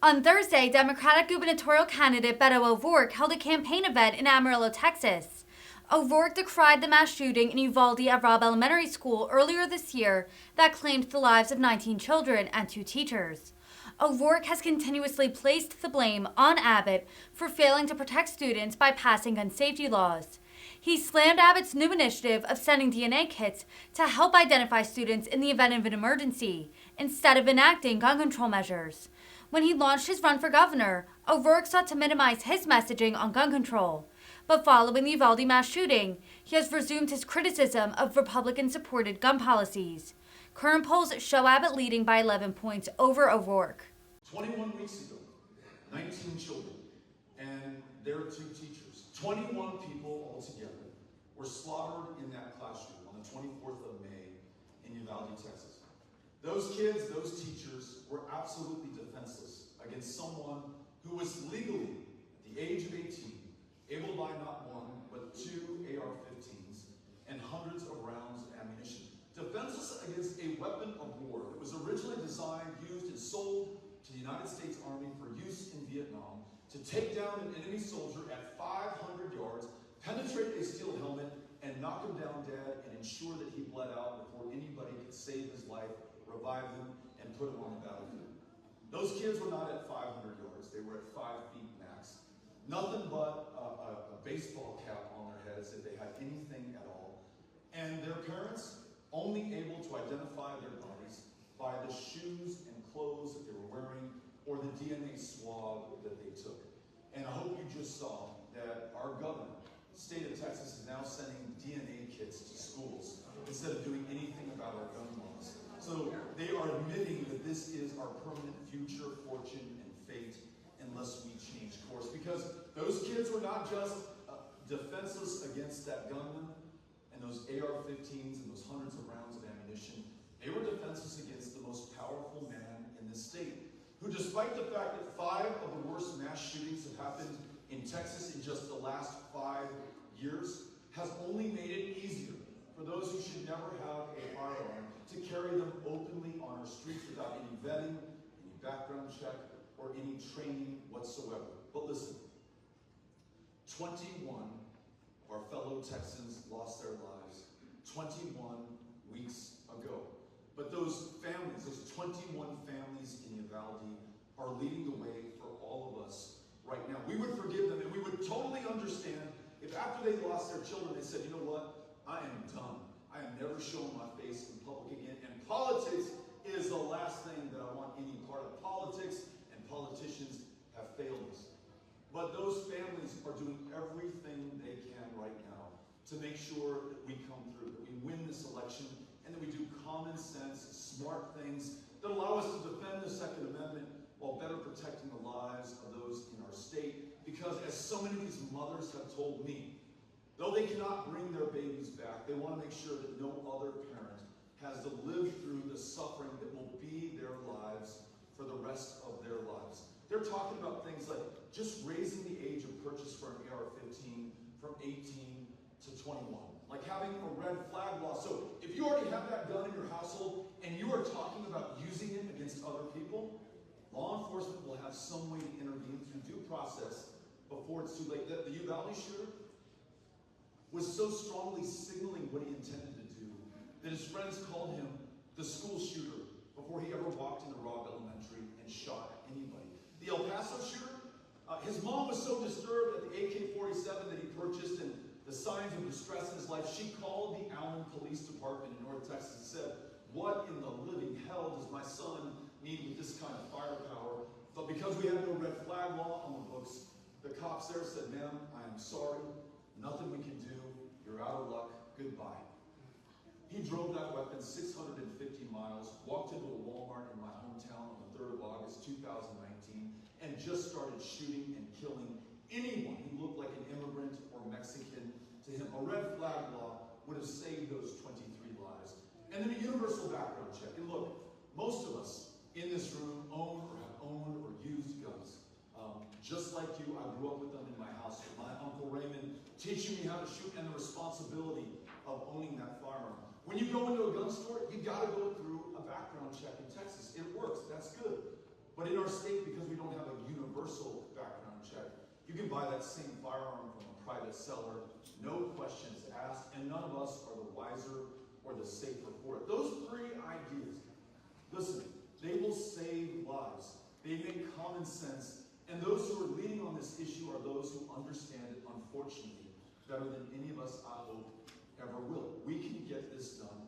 On Thursday, Democratic gubernatorial candidate Beto O'Rourke held a campaign event in Amarillo, Texas. O'Rourke decried the mass shooting in Uvalde at Robb Elementary School earlier this year that claimed the lives of 19 children and 2 teachers. O'Rourke has continuously placed the blame on Abbott for failing to protect students by passing gun safety laws. He slammed Abbott's new initiative of sending DNA kits to help identify students in the event of an emergency, instead of enacting gun control measures. When he launched his run for governor, O'Rourke sought to minimize his messaging on gun control. But following the Uvalde mass shooting, he has resumed his criticism of Republican-supported gun policies. Current polls show Abbott leading by 11 points over O'Rourke. 21 weeks ago, 19 children and their 2 teachers, 21 people altogether, were slaughtered in that classroom on the 24th of May in Uvalde, Texas. Those kids, those teachers, were absolutely defenseless against someone who was legally, at the age of 18, able to buy not 1, but 2 AR-15s and hundreds of rounds of ammunition. Defenseless against a weapon of war that was originally designed, used, and sold to the United States Army for use in Vietnam to take down an enemy soldier at 500 yards, penetrate a steel helmet, and knock him down dead and ensure that he bled out before anybody could save his life, revive him, and put him on the battlefield. Those kids were not at 500 yards. They were at 5 feet max. Nothing but a baseball cap on their heads if they had anything at all. And their parents only able to identify their bodies by the shoes and clothes that they were wearing or the DNA swab that they took. And I hope you just saw that our governor, the state of Texas, is now sending DNA kits to schools instead of doing anything about our gun laws. So they are admitting that this is our permanent future, fortune, and fate unless we change course. Because those kids were not just defenseless against that gunman and those AR-15s and those hundreds of rounds of ammunition. They were defenseless against the most powerful man in this state, who, despite the fact that 5 of the worst mass shootings have happened in Texas in just the last 5 years, has only made it easier for those who should never have a firearm to carry them openly on our streets without any vetting, any background check, or any training whatsoever. But listen, 21 of our fellow Texans lost their lives 21 weeks ago. But those families, those 21 families in Uvalde, are leading the way for all of us right now. We would forgive them, and we would totally understand if after they lost their children, they said, you know what, I am done. I am never showing my face in public again. And politics is the last thing that I want any part of. Politics and politicians have failed us. But those families are doing everything they can right now to make sure that we come through, that we win this election, and that we do common sense, smart things that allow us to defend the Second Amendment while better protecting the lives of those in our state. Because as so many of these mothers have told me, though they cannot bring their babies back, they want to make sure that no other parent has to live through the suffering that will be their lives for the rest of their lives. They're talking about things like just raising the age of purchase for an AR-15 from 18 to 21. Like having a red flag law. So if you already have that gun in your household and you are talking about using it against other people, law enforcement will have some way to intervene through due process before it's too late. The Uvalde shooter was so strongly signaling what he intended to do that his friends called him the school shooter before he ever walked into Robb Elementary and shot anybody. The El Paso shooter, his mom was so disturbed at the AK-47 that he purchased and the signs of distress in his life, she called the Allen Police Department in North Texas and said, what in the living hell does my son need with this kind of firepower? But because we had no red flag law on the books, the cops there said, ma'am, I am sorry. Nothing we can do. You're out of luck. Goodbye. He drove that weapon 650 miles, walked into a Walmart in my hometown on the 3rd of August, 2019, and just started shooting and killing anyone who looked like an immigrant or Mexican to him. A red flag law would have saved those 23 lives. And then a universal background check. And look, most of us in this room own or have owned or used guns. Just like you, I grew up with them in my house. My Uncle Raymond teaching me how to shoot and the responsibility of owning that firearm. When you go into a gun store, you've got to go through a background check in Texas. It works. That's good. But in our state, because we don't have You can buy that same firearm from a private seller, no questions asked, and none of us are the wiser or the safer for it. Those three ideas, listen, they will save lives. They make common sense, and those who are leading on this issue are those who understand it, unfortunately, better than any of us, I hope, ever will. We can get this done.